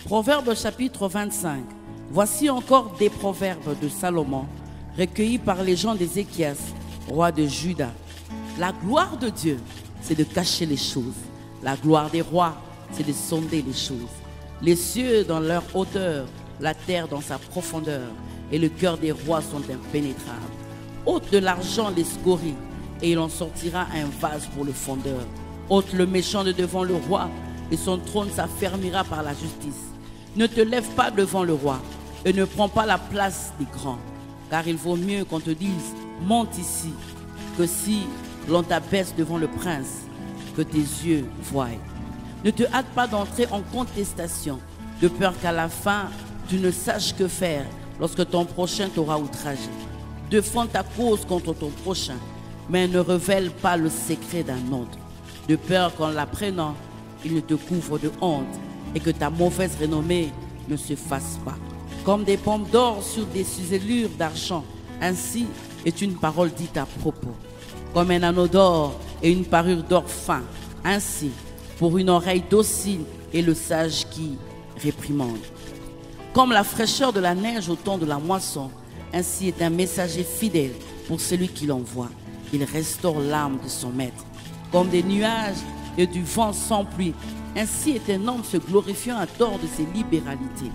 Proverbes chapitre 25. Voici encore des proverbes de Salomon, recueillis par les gens d'Ézéchias, roi de Juda. La gloire de Dieu, c'est de cacher les choses. La gloire des rois, c'est de sonder les choses. Les cieux dans leur hauteur, la terre dans sa profondeur, et le cœur des rois sont impénétrables. Ôte de l'argent les scories, et il en sortira un vase pour le fondeur. Ôte le méchant de devant le roi, et son trône s'affermira par la justice. Ne te lève pas devant le roi, et ne prends pas la place des grands, car il vaut mieux qu'on te dise « monte ici », que si l'on t'abaisse devant le prince, que tes yeux voient. Ne te hâte pas d'entrer en contestation, de peur qu'à la fin, tu ne saches que faire lorsque ton prochain t'aura outragé. Défends ta cause contre ton prochain, mais ne révèle pas le secret d'un autre, de peur qu'en l'apprenant, il ne te couvre de honte et que ta mauvaise renommée ne se fasse pas. Comme des pommes d'or sur des ciselures d'argent, ainsi est une parole dite à propos. Comme un anneau d'or et une parure d'or fin, ainsi pour une oreille docile et le sage qui réprimande. Comme la fraîcheur de la neige au temps de la moisson, ainsi est un messager fidèle pour celui qui l'envoie. Il restaure l'âme de son maître. Comme des nuages et du vent sans pluie, ainsi est un homme se glorifiant à tort de ses libéralités.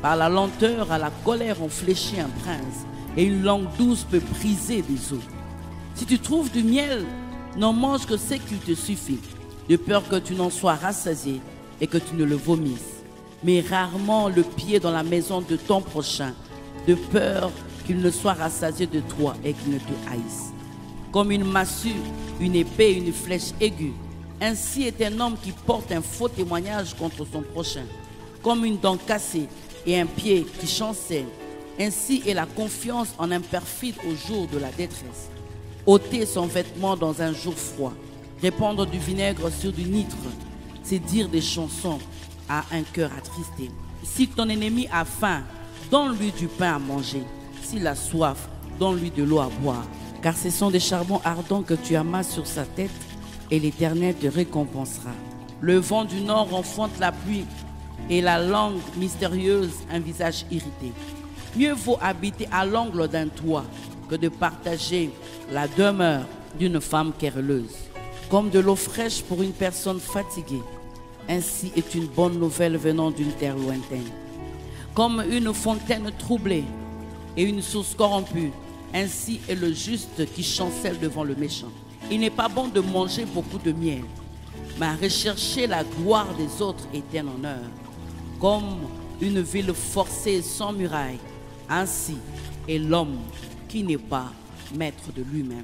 Par la lenteur à la colère on fléchit un prince, et une langue douce peut briser des os. Si tu trouves du miel, n'en mange que ce qu'il te suffit, de peur que tu n'en sois rassasié et que tu ne le vomisses. Mais rarement le pied dans la maison de ton prochain, de peur qu'il ne soit rassasié de toi et qu'il ne te haïsse. Comme une massue, une épée, une flèche aiguë, ainsi est un homme qui porte un faux témoignage contre son prochain. Comme une dent cassée et un pied qui chancelle, ainsi est la confiance en un perfide au jour de la détresse. Ôter son vêtement dans un jour froid, répandre du vinaigre sur du nitre, c'est dire des chansons à un cœur attristé. Si ton ennemi a faim, donne-lui du pain à manger. S'il a soif, donne-lui de l'eau à boire. Car ce sont des charbons ardents que tu amasses sur sa tête, et l'Éternel te récompensera. Le vent du nord enfonce la pluie, et la langue mystérieuse un visage irrité. Mieux vaut habiter à l'angle d'un toit que de partager la demeure d'une femme querelleuse. Comme de l'eau fraîche pour une personne fatiguée, ainsi est une bonne nouvelle venant d'une terre lointaine. Comme une fontaine troublée et une source corrompue, ainsi est le juste qui chancelle devant le méchant. Il n'est pas bon de manger beaucoup de miel, mais à rechercher la gloire des autres est un honneur. Comme une ville forcée sans muraille, ainsi est l'homme qui n'est pas maître de lui-même.